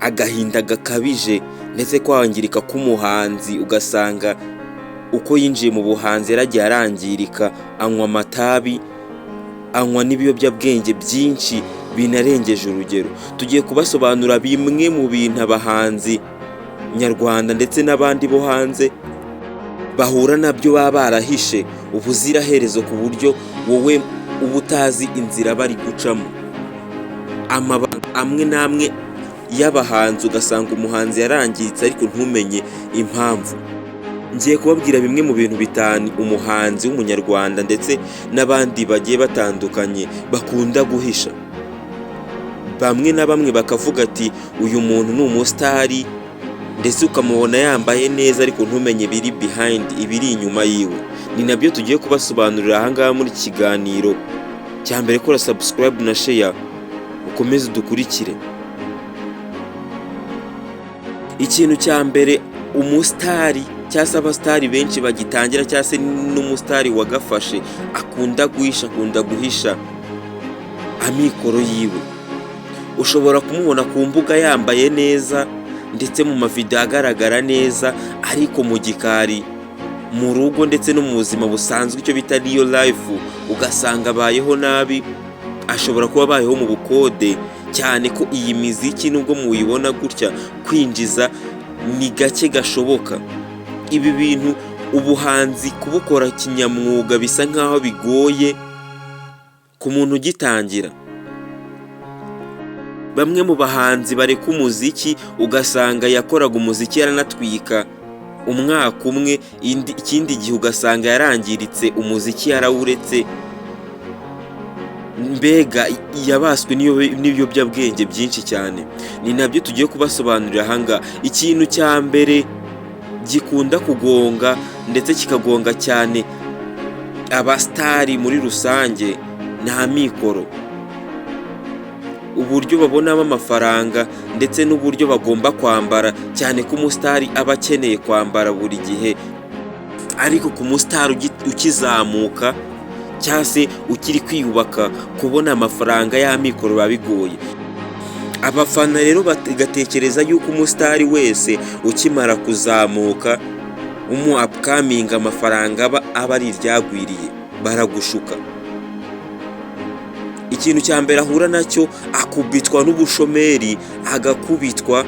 agahinda gakabije ndetse kwangirika k'umuhanzi, ugasanga uko yinjiye mu buhanzi yaragiye arangirika, anywa amatabi, anywa n'ibiyobyabwenge byinshi binarengeje urugero. Tugiye kubasobanura bimwe mu bintu abahanzi nyarwanda ndetse n'abandi bo hanze bahura nabyo baba barahishe ubuziraherezo, ku buryo wowe uba utazi inzira bari gucamo. Amabanga amwe n'amwe y'abahanzi, ugasanga umuhanzi yarangiritse ariko ntumenye impamvu. Ngiye kubabwira bimwe mu bintu bitanu umuhanzi w'umunyarwanda ndetse n'abandi bagiye batandukanye bakunda guhisha. Bamwe na bamwe bakavuga ati uyu muntu ni umusitari, ndetse ukamubona yambaye neza ariko ntumenye biri behind, ibiri inyuma yiwe. Ni nabyo tugiye kubasobanurira aha ngaha muri kiganiro. Cya mbere, kora subscribe na share ukomeze udukurikire. Ikintu cya mbere, umusitari cyangwa se abasitari benshi bagitangira cyangwa se n'umusitari wagafashe akunda guhisha amikoro yiwe. Ushobora kumubona ku mbuga yambaye neza ndetse mu mavideo agaragara neza, ariko mu gikari, mu rugo ndetse no mu buzima busanzwe, icyo bita real life, ugasanga abayeho nabi. Ashobora kuba abayeho mu bukode, cyane ko iyi miziki nubwo muyibona gutya kwinjiza ni gake gashoboka. Ibi bintu ubuhanzi kubukora kinyamwuga bisa nkaho bigoye ku muntu ugitangira. Bamwe mu bahanzi bareka umuziki, ugasanga yakoraga umuziki yaranatwika umwaka umwe, ikindi gihe ugasanga yarangiritse umuziki yarawuretse. Mbega yabaswe n'ibiyobyabwenge byinshi cyane. Ni nabyo tugiye kubasobanurira aha ngaha. Ikintu cya mbere gikunda kugonga ndetse kikagonga cyane abasitari muri rusange ni amikoro. Uburyo babonamo amafaranga ndetse n'uburyo bagomba kwambara, cyane ko umusitari aba akeneye kwambara buri gihe. Ariko ku musitari ukizamuka cyangwa se ukiri kwiyubaka, kubona amafaranga y'amikoro biba bigoye. Abafana rero bagatekereza yuko umusitari wese ukimara kuzamuka, upcoming, amafaranga aba ari iryagwiriye. Baragushuka. Ikintu cya mbere ahura nacyo, akubitwa n'ubushomeri, agakubitwa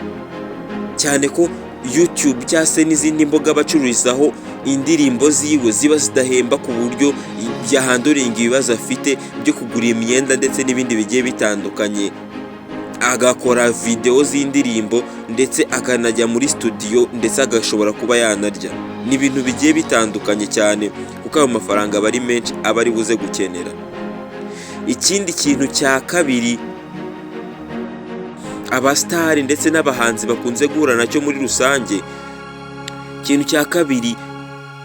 cyane ko YouTube cyangwa se n'izindi mbuga bacururizaho indirimbo ziwe ziba zidahemba, ku buryo byahanduringa ibibazo afite byo kugura imyenda ndetse n'ibindi bigiye bitandukanye. Agakora video z'indirimbo ndetse akanajya muri studio, ndetse agashobora kuba yanarya. Ni ibintu bigiye bitandukanye cyane, kuko ayo mafaranga aba ari menshi aba ari buze gukenera. Ikindi kintu cya kabiri abasitari ndetse n'abahanzi bakunze guhura nacyo muri rusange, ikintu cya kabiri,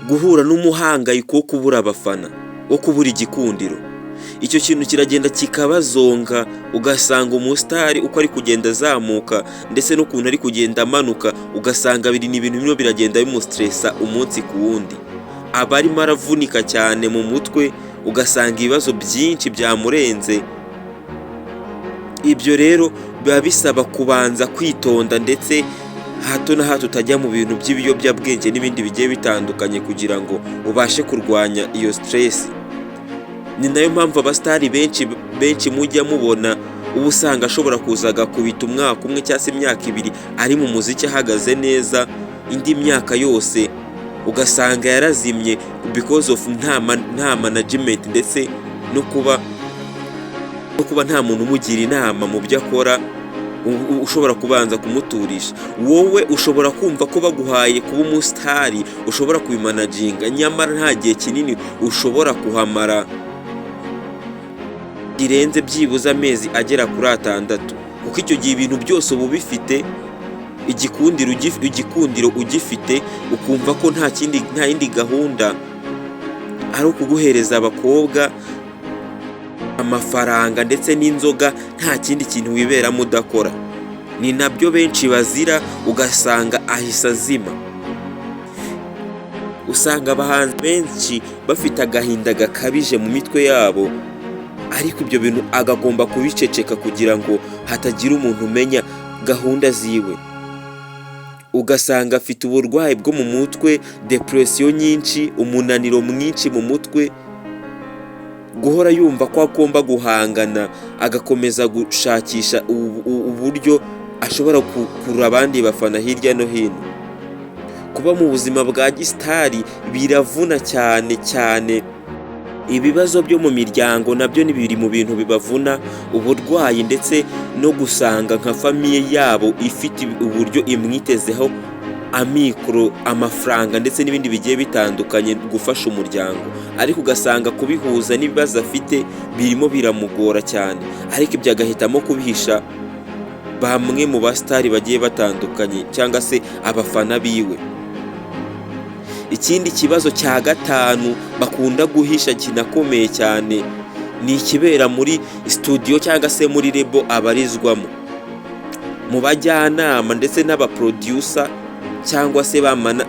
guhura n'umuhangayiko wo kubura abafana, wo kubura igikundiro. Icyo kintu kiragenda kikabazonga, ugasanga umusitari uko ari kugenda azamuka ndetse n'ukuntu ari kugenda amanuka, ugasanga ni ibintu bimwe biragenda bimustressa umunsi ku wundi. Aba arimo aravunika cyane mu mutwe, ugasanga ibibazo byinshi byamurenze. Ibyo rero biba bisaba kubanza kwitonda, ndetse hato na hato utajya mu bintu by'ibiyobyabwenge n'ibindi bigiye bitandukanye, kugira ngo ubashe kurwanya iyo stress. Ni nayo mpamvu abasitari benshi mujya mubona uba usanga ashobora kuza agakubita umwaka umwe cyangwa se imyaka ibiri ari mu muziki ahagaze neza, indi myaka yose ugasanga yarazimye because of nta management ndetse no kuba nta muntu umugira inama mu byo akora, ushobora kubanza kumuturisha. Wowe ushobora kumva ko baguhaye kuba umusitari ushobora kubimanaginga, nyamara nta gihe kinini ushobora kuhamara irenze byibuze amezi agera kuri 6, kuko icyo gihe ibintu byose uba ubifite, igikundiro ugifite, ukumva ko nta yindi gahunda ari ukuguhereza abakobwa, amafaranga ndetse n'inzoga, nta kindi kintu wiberamo udakora. Ni nabyo benshi bazira, ugasanga ahisa azima. Usanga abahanzi benshi bafite agahinda gakabije mu mitwe yabo, ariko ibyo bintu agomba kubiceceka kugira ngo hatagira umuntu umenya gahunda ziwe, ugasanga afite uburwayi bwo mu mutwe, depression nyinshi, umunaniro mwinshi mu mutwe, guhora yumva ko agomba guhangana, agakomeza gushakisha uburyo ashobora kurura abandi bafana hirya no hino. Kuba mu buzima bwa gisitari biravuna cyane cyane. Ibibazo byo mu miryango nabyo ni biri mu bintu bibavuna, uburwayi ndetse no gusanga nka famiye yabo ifite uburyo imwitezeho amikoro, amafaranga ndetse n'ibindi bigiye bitandukanye gufasha umuryango, ariko ugasanga kubihuza n'ibibazo afite birimo biramugora cyane, ariko ibyo agahitamo kubihisha bamwe mu basitari bagiye batandukanye cyangwa se abafana biwe. Ikindi kibazo cya gatanu bakunda guhisha kinakomeye cyane ni ikibera muri studio cyangwa se muri lebo abarizwamo, mu bajyanama ndetse n'abaproducer cyangwa se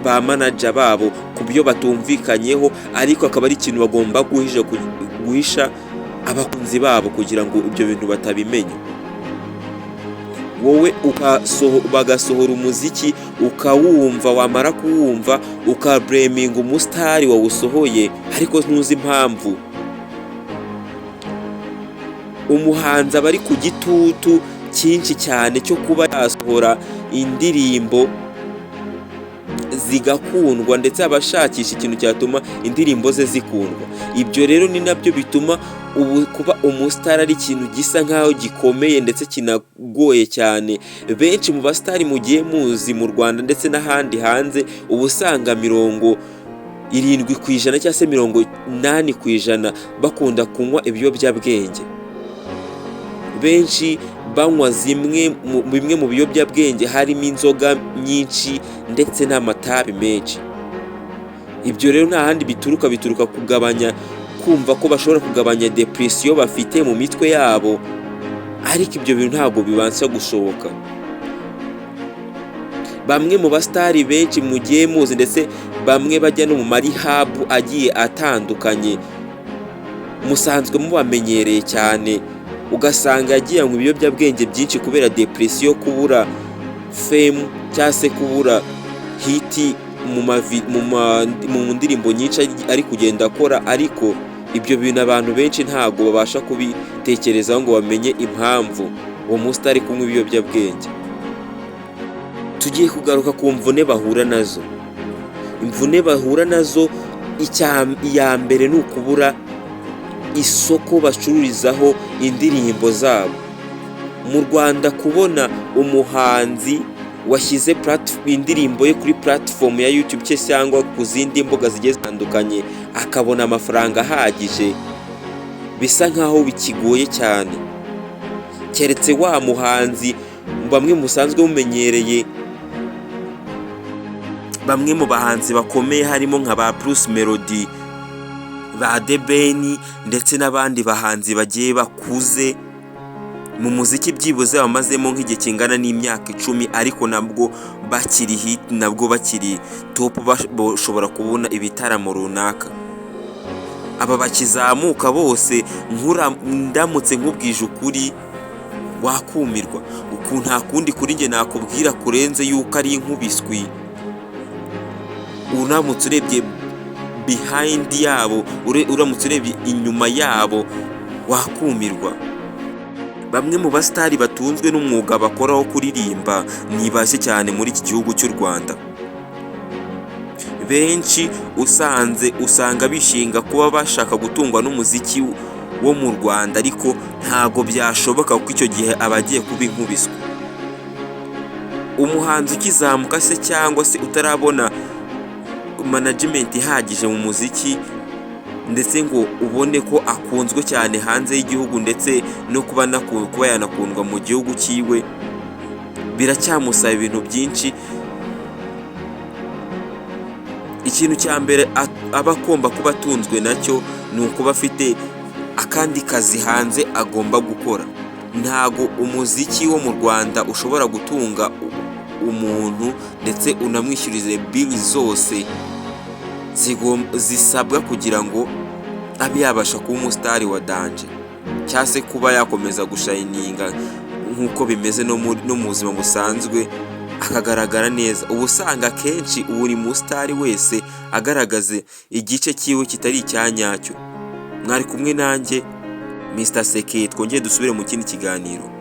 ba manager babo ku byo batumvikanyeho, ariko akaba ari ikintu bagomba guhisha abakunzi babo kugira ngo ibyo bintu batabimenya. Wowe bagasohora umuziki ukawumva, wamara kuwumva ukabreminga umusitari wawusohoye ariko ntuzi impamvu. Umuhanzi aba ari ku gitutu cyinshi cyane cyo kuba yasohora indirimbo zigakundwa ndetse abashakisha ikintu cyatuma indirimbo ze zikundwa. Ibyo rero ni nabyo bituma kuba umusitari ari ikintu gisa nkaho gikomeye ndetse kinagoye cyane. Benshi mu basitari mugiye muzi mu Rwanda ndetse n'ahandi hanze, uba usanga 70% cyangwa se 80% bakunda kunywa ibiyobyabwenge. Benshi banywa bimwe mu biyobyabwenge harimo inzoga nyinshi ndetse n'amatabi menshi. Ibyo rero nta handi bituruka kugabanya, kumva ko bashobora kugabanya depression bafite mu mitwe yabo, ariko ibyo bintu ntabwo bibanza gushoboka. Bamwe mu basitari benshi mugiye muzi ndetse bamwe bajya no mu marihabu agiye atandukanye, musanzwe mubamenyereye cyane, ugasanga yagiye mu biyobyabwenge byinshi kubera depression, kubura fame cyangwa se kubura hiti mu ndirimbo nyinshi ari kugenda akora, ariko ibyo bintu abantu benshi ntabwo babasha kubitekerezaho ngo bamenye impamvu uwo musitari kunywa ibiyobyabwenge. Tugiye kugaruka ku mvune bahura nazo. Imvune bahura nazo, iya mbere ni ukubura isoko bacururizaho indirimbo zabo. Mu Rwanda kubona umuhanzi washyize indirimbo ye kuri platform ya YouTube cyangwa ku zindi mbuga zigiye zitandukanye akabona amafaranga ahagije, bisa nkaho bikigoye cyane, keretse wa muhanzi bamwe musanzwe mumenyereye. Bamwe mu bahanzi bakomeye harimo nka ba Bruce Melody, ba The Ben ndetse n'abandi bahanzi bagiye bakuze mu muziki, byibuze bamazemo nk'igihe kingana n'imyaka 10, ariko nabwo bakiri hit, nabwo bakiri top, bashobora kubona ibitaramo runaka. Aba bakizamuka bose ndamutse nkubwije ukuri wakumirwa. Nta kundi kuri njye nakubwira kurenze yuko ari inkubiswi. Uramutse urebye behind yabo, uramutse urebye inyuma yabo wakumirwa. Bamwe mu basitari batunzwe n'umwuga bakora wo kuririmba ni bashye cyane muri iki gihugu cy'u Rwanda. Benshi usanga bishinga kuba bashaka gutungwa n'umuziki wo mu Rwanda, ariko ntago byashoboka kuko icyo gihe abagiye kuba inkubiswe. Umuhanzi ukizamuka se cyangwa se utarabona management ihagije mu muziki ndetse ngo ubone ko akunzwe cyane hanze y'igihugu ndetse no kuba yanakundwa mu gihugu cyiwe, biracyamusaba ibintu byinshi. Ikintu cya mbere aba agomba kuba atunzwe nacyo ni ukuba afite akandi kazi hanze agomba gukora. Ntago umuziki wo mu Rwanda ushobora gutunga umuntu ndetse unamwishyurize bill zose zisabwa kugira ngo abe yabasha kuba umusitari wa danje, cyangwa se kuba yakomeza gushayininga nk'uko bimeze no mu buzima busanzwe, akagaragara neza. Uba usanga akenshi buri musitari wese agaragaza igice cyiwe kitari icya nyacyo. Mwari kumwe nanjye Mr Seki, twongeye dusubire mu kindi kiganiro.